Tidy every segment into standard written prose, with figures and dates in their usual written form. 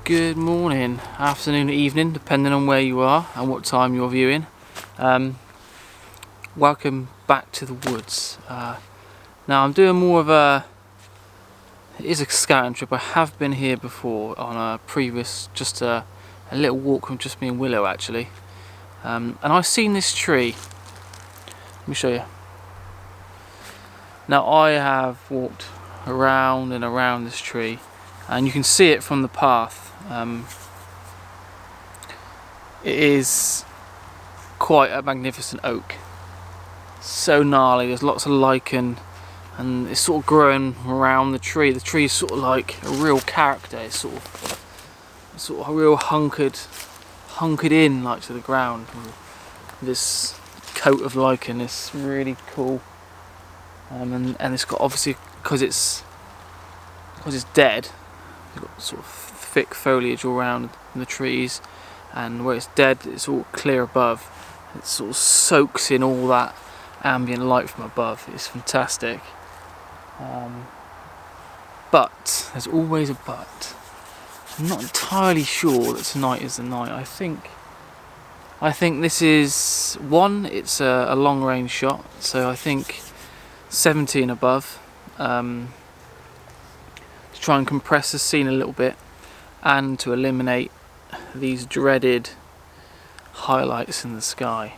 Good morning, afternoon, evening, depending on where you are and what time you're viewing. Welcome back to the woods. Now I'm doing more of it is a scouting trip. I have been here before on a previous, just a little walk from just me and Willow actually. And I've seen this tree. Let me show you. Now I have walked around and around this tree, and you can see it from the path. It is quite a magnificent oak. So gnarly, there's lots of lichen and it's sort of growing around the tree. The tree is sort of like a real character. It's sort of a real hunkered in like to the ground. This coat of lichen is really cool. And it's got, obviously because it's dead, it's got sort of thick foliage all around the trees, and where it's dead it's all clear above. It sort of soaks in all that ambient light from above. It's fantastic. But there's always a but. I'm not entirely sure that tonight is the night. I think this is it's a long range shot, so I think 70 and above, to try and compress the scene a little bit and to eliminate these dreaded highlights in the sky.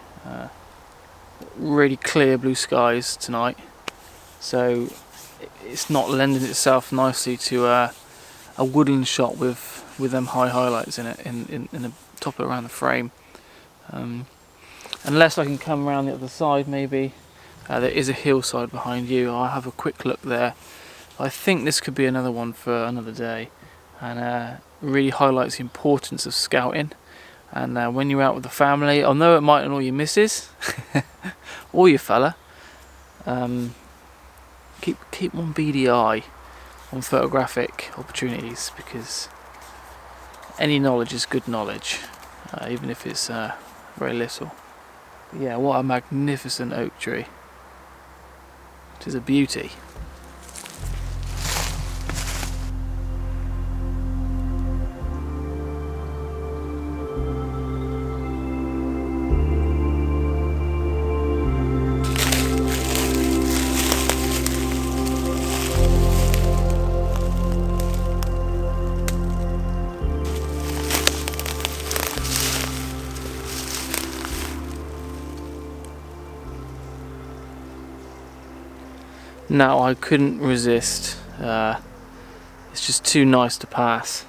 Really clear blue skies tonight, so it's not lending itself nicely to a woodland shot with them high highlights in it in the top around the frame, unless I can come around the other side maybe. There is a hillside behind you. I'll have a quick look there. I think this could be another one for another day, and really highlights the importance of scouting. And when you're out with the family, although it might annoy your missus or your fella, keep one beady eye on photographic opportunities, because any knowledge is good knowledge, even if it's very little. But yeah, what a magnificent oak tree. It is a beauty. Now I couldn't resist, it's just too nice to pass.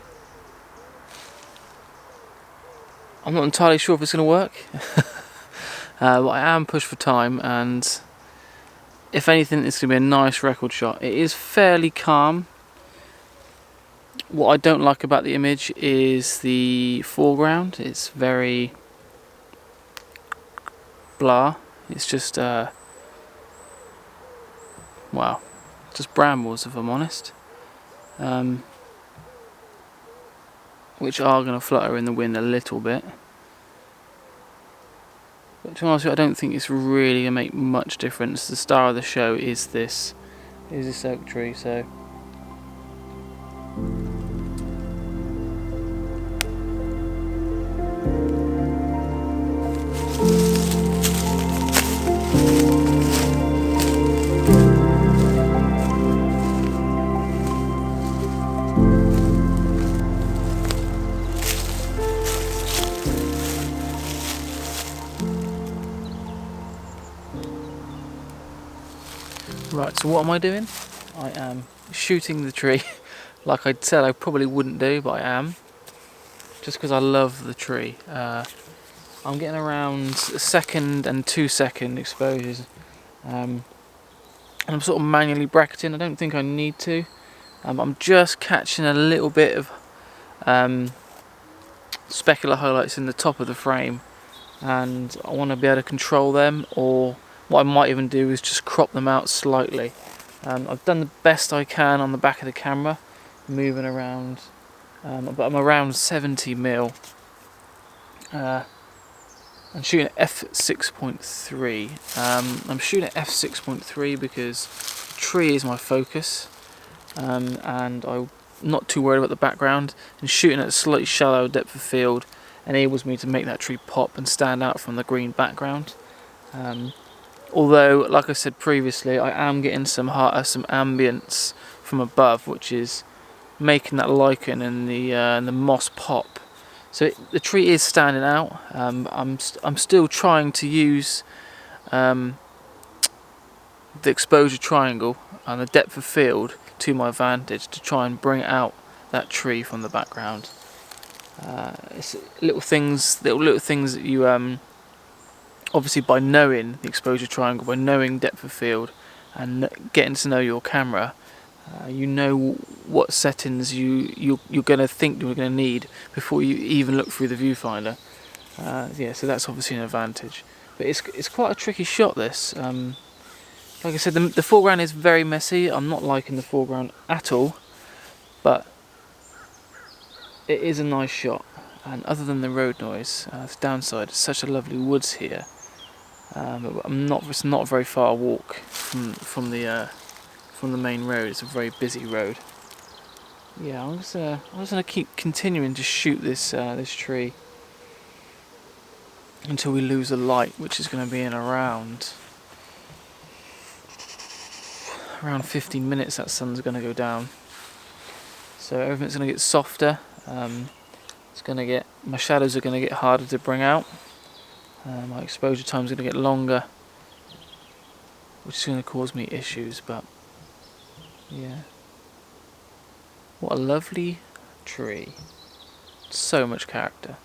I'm not entirely sure if it's going to work, but I am pushed for time, and if anything it's going to be a nice record shot. It is fairly calm. What I don't like about the image is the foreground. It's very blah. It's just wow, just brambles if I'm honest, which are going to flutter in the wind a little bit. But to be honest with you, I don't think it's really going to make much difference. The star of the show is this oak tree, so. Right, so what am I doing? I am shooting the tree, like I said I probably wouldn't do, but I am, just because I love the tree. I'm getting around 1 and 2 second exposures, and I'm sort of manually bracketing. I don't think I need to. I'm just catching a little bit of specular highlights in the top of the frame, and I want to be able to control them, or what I might even do is just crop them out slightly. I've done the best I can on the back of the camera, moving around, but I'm around 70mm. I'm shooting at f6.3. I'm shooting at f6.3 because the tree is my focus, and I not too worried about the background, and shooting at a slightly shallow depth of field enables me to make that tree pop and stand out from the green background. Although, like I said previously, I am getting some ambience from above, which is making that lichen and the moss pop. So the tree is standing out. I'm still trying to use the exposure triangle and the depth of field to my advantage to try and bring out that tree from the background. It's little things that you obviously, by knowing the exposure triangle, by knowing depth of field and getting to know your camera, you know what settings you're going to think you're going to need before you even look through the viewfinder. Yeah, so that's obviously an advantage. But it's quite a tricky shot, this. Like I said, the foreground is very messy. I'm not liking the foreground at all, but it is a nice shot. And other than the road noise, the downside is such a lovely woods here. It's not a very far walk from the main road. It's a very busy road. Yeah, I'm just gonna keep continuing to shoot this tree until we lose the light, which is going to be in around 15 minutes. That sun's going to go down, so everything's going to get softer. My shadows are going to get harder to bring out. My exposure time is going to get longer, which is going to cause me issues. But yeah, what a lovely tree! So much character.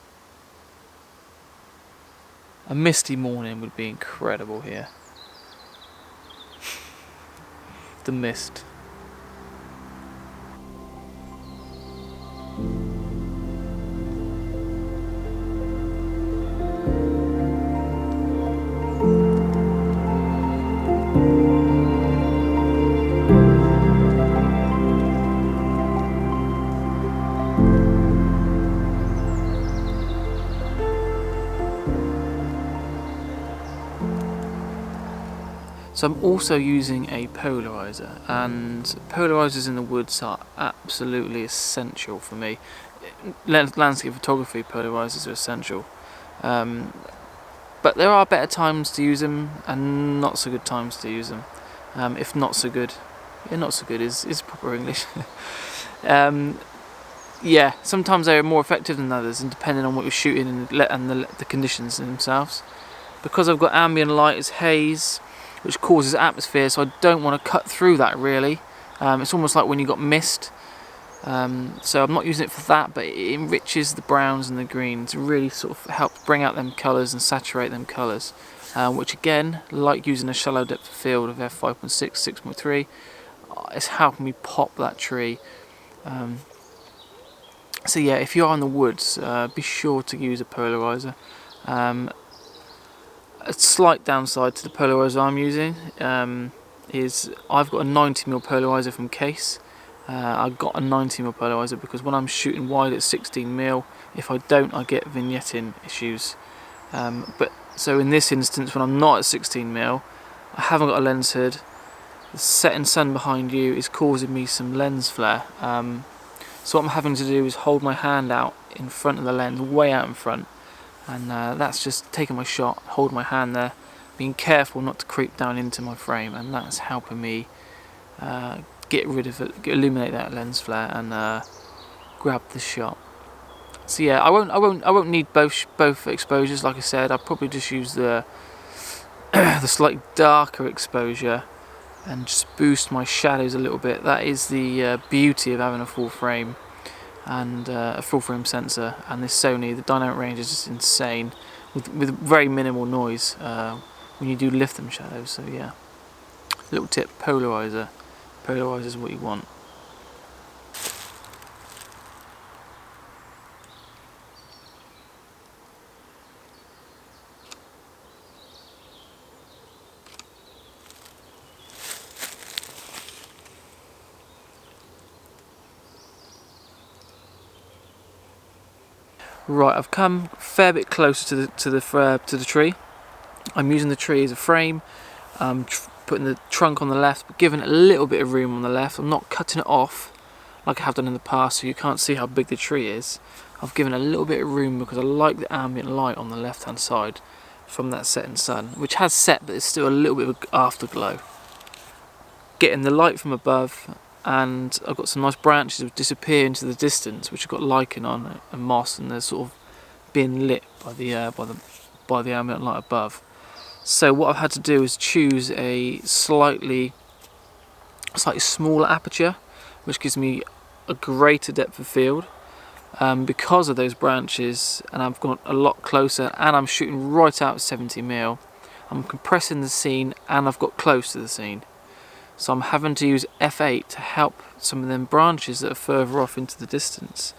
A misty morning would be incredible here. The mist. So I'm also using a polarizer, and polarizers in the woods are absolutely essential for me. Landscape photography polarizers are essential, but there are better times to use them and not so good times to use them. If not so good, yeah, not so good is proper English. Yeah, sometimes they are more effective than others, and depending on what you're shooting and the conditions themselves. Because I've got ambient light, it's haze, which causes atmosphere, so I don't want to cut through that really. It's almost like when you've got mist. So I'm not using it for that, but it enriches the browns and the greens, really sort of helps bring out them colours and saturate them colours, which again, like using a shallow depth of field of f5.6, 6.3, it's helping me pop that tree. So yeah, if you are in the woods, be sure to use a polarizer. A slight downside to the polarizer I'm using is I've got a 90mm polarizer from Case. I got a 90mm polarizer because when I'm shooting wide at 16mm, if I don't, I get vignetting issues. But so in this instance, when I'm not at 16mm, I haven't got a lens hood. The setting sun behind you is causing me some lens flare. So what I'm having to do is hold my hand out in front of the lens, way out in front. And that's just taking my shot, hold my hand there, being careful not to creep down into my frame, and that's helping me get rid of it, illuminate that lens flare, and grab the shot. So yeah, I won't need both exposures. Like I said, I'll probably just use the the slightly darker exposure and just boost my shadows a little bit. That is the beauty of having a full frame and a full frame sensor, and this Sony, the dynamic range is just insane with very minimal noise when you do lift them shadows. So yeah, little tip: polarizer is what you want. Right, I've come a fair bit closer to the tree. I'm using the tree as a frame. I'm putting the trunk on the left, but giving it a little bit of room on the left. I'm not cutting it off. like I have done in the past, so you can't see how big the tree is. I've given a little bit of room because I like the ambient light on the left hand side from that setting sun, which has set but it's still a little bit of afterglow. Getting the light from above, and I've got some nice branches which disappear into the distance, which have got lichen on and moss, and they're sort of being lit by the ambient light above. So what I've had to do is choose a slightly smaller aperture, which gives me a greater depth of field because of those branches, and I've got a lot closer, and I'm shooting right out 70mm. I'm compressing the scene and I've got close to the scene. So I'm having to use f8 to help some of them branches that are further off into the distance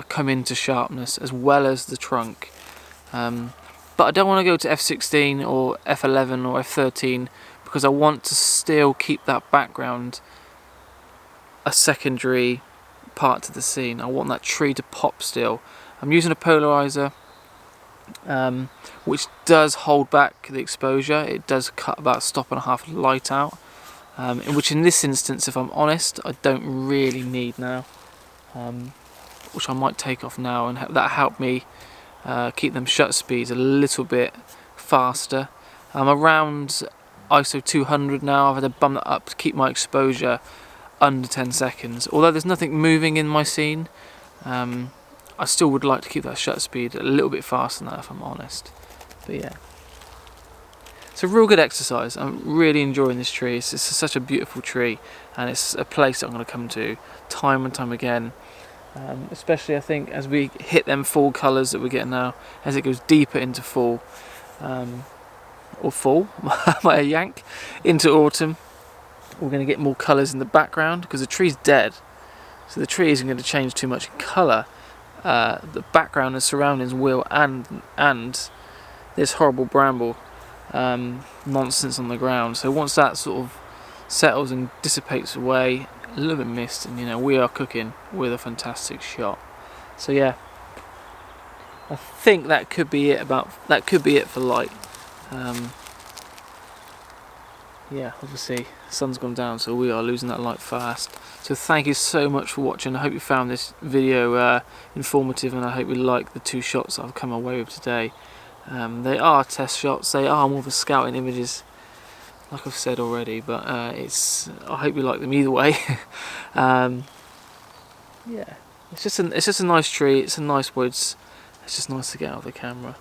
come into sharpness, as well as the trunk. But I don't want to go to f16 or f11 or f13 because I want to still keep that background a secondary part to the scene. I want that tree to pop still. I'm using a polarizer which does hold back the exposure. It does cut about 1.5 stops light out. Which in this instance, if I'm honest, I don't really need now, which I might take off now, and that helped me keep them shutter speeds a little bit faster. I'm around ISO 200 now. I've had to bump that up to keep my exposure under 10 seconds. Although there's nothing moving in my scene, I still would like to keep that shutter speed a little bit faster than that, if I'm honest. But yeah. It's a real good exercise. I'm really enjoying this tree. It's such a beautiful tree, and it's a place that I'm going to come to time and time again. Especially I think as we hit them fall colours that we're getting now, as it goes deeper into fall, or fall, my yank, into autumn, we're going to get more colours in the background because the tree's dead. So the tree isn't going to change too much in colour. The background and surroundings will, and this horrible bramble nonsense on the ground. So once that sort of settles and dissipates away, a little bit of mist, and you know, we are cooking with a fantastic shot. So yeah, I think that could be it. That could be it for light. Yeah, obviously the sun's gone down, so we are losing that light fast. So thank you so much for watching. I hope you found this video informative, and I hope you like the two shots I've come away with today. They are test shots, they are more for scouting images, like I've said already, but I hope you like them either way. Yeah, it's just a nice tree, it's a nice woods, it's just nice to get out of the camera.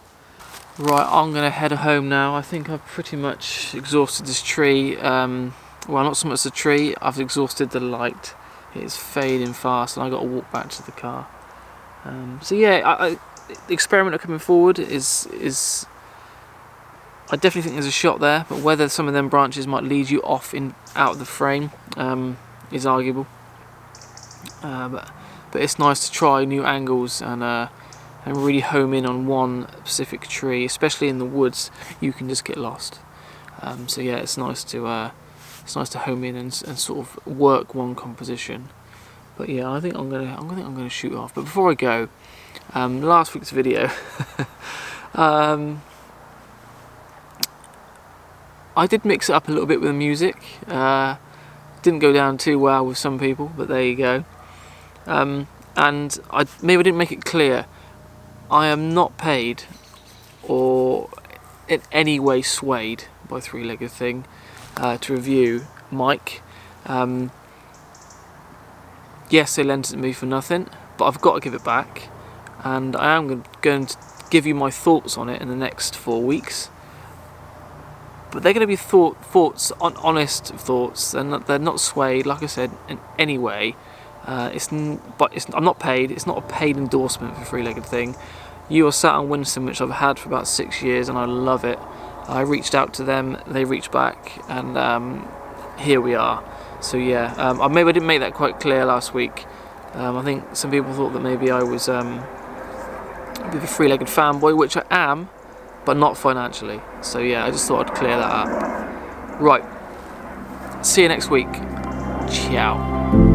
Right, I'm going to head home now. I think I've pretty much exhausted this tree. Well, not so much the tree, I've exhausted the light. It's fading fast and I've got to walk back to the car. So yeah, the experiment coming forward is I definitely think there's a shot there, but whether some of them branches might lead you off out of the frame is arguable. But it's nice to try new angles and really home in on one specific tree, especially in the woods. You can just get lost. So yeah, it's nice to home in and sort of work one composition. But yeah, I think I'm gonna shoot off. But before I go, last week's video, I did mix it up a little bit with the music. Didn't go down too well with some people, but there you go. And maybe I didn't make it clear. I am not paid or in any way swayed by Three Legged Thing to review Mike. Yes, they lent it to me for nothing, but I've got to give it back, and I am going to give you my thoughts on it in the next 4 weeks. But they're going to be thoughts, honest thoughts. They're not swayed, like I said, in any way. I'm not paid. It's not a paid endorsement for Three Legged Thing. You are sat on Winston, which I've had for about 6 years, and I love it. I reached out to them, they reached back, and here we are. So yeah, maybe I didn't make that quite clear last week. I think some people thought that maybe I was a bit of a three-legged fanboy, which I am, but not financially. So yeah, I just thought I'd clear that up. Right, see you next week. Ciao.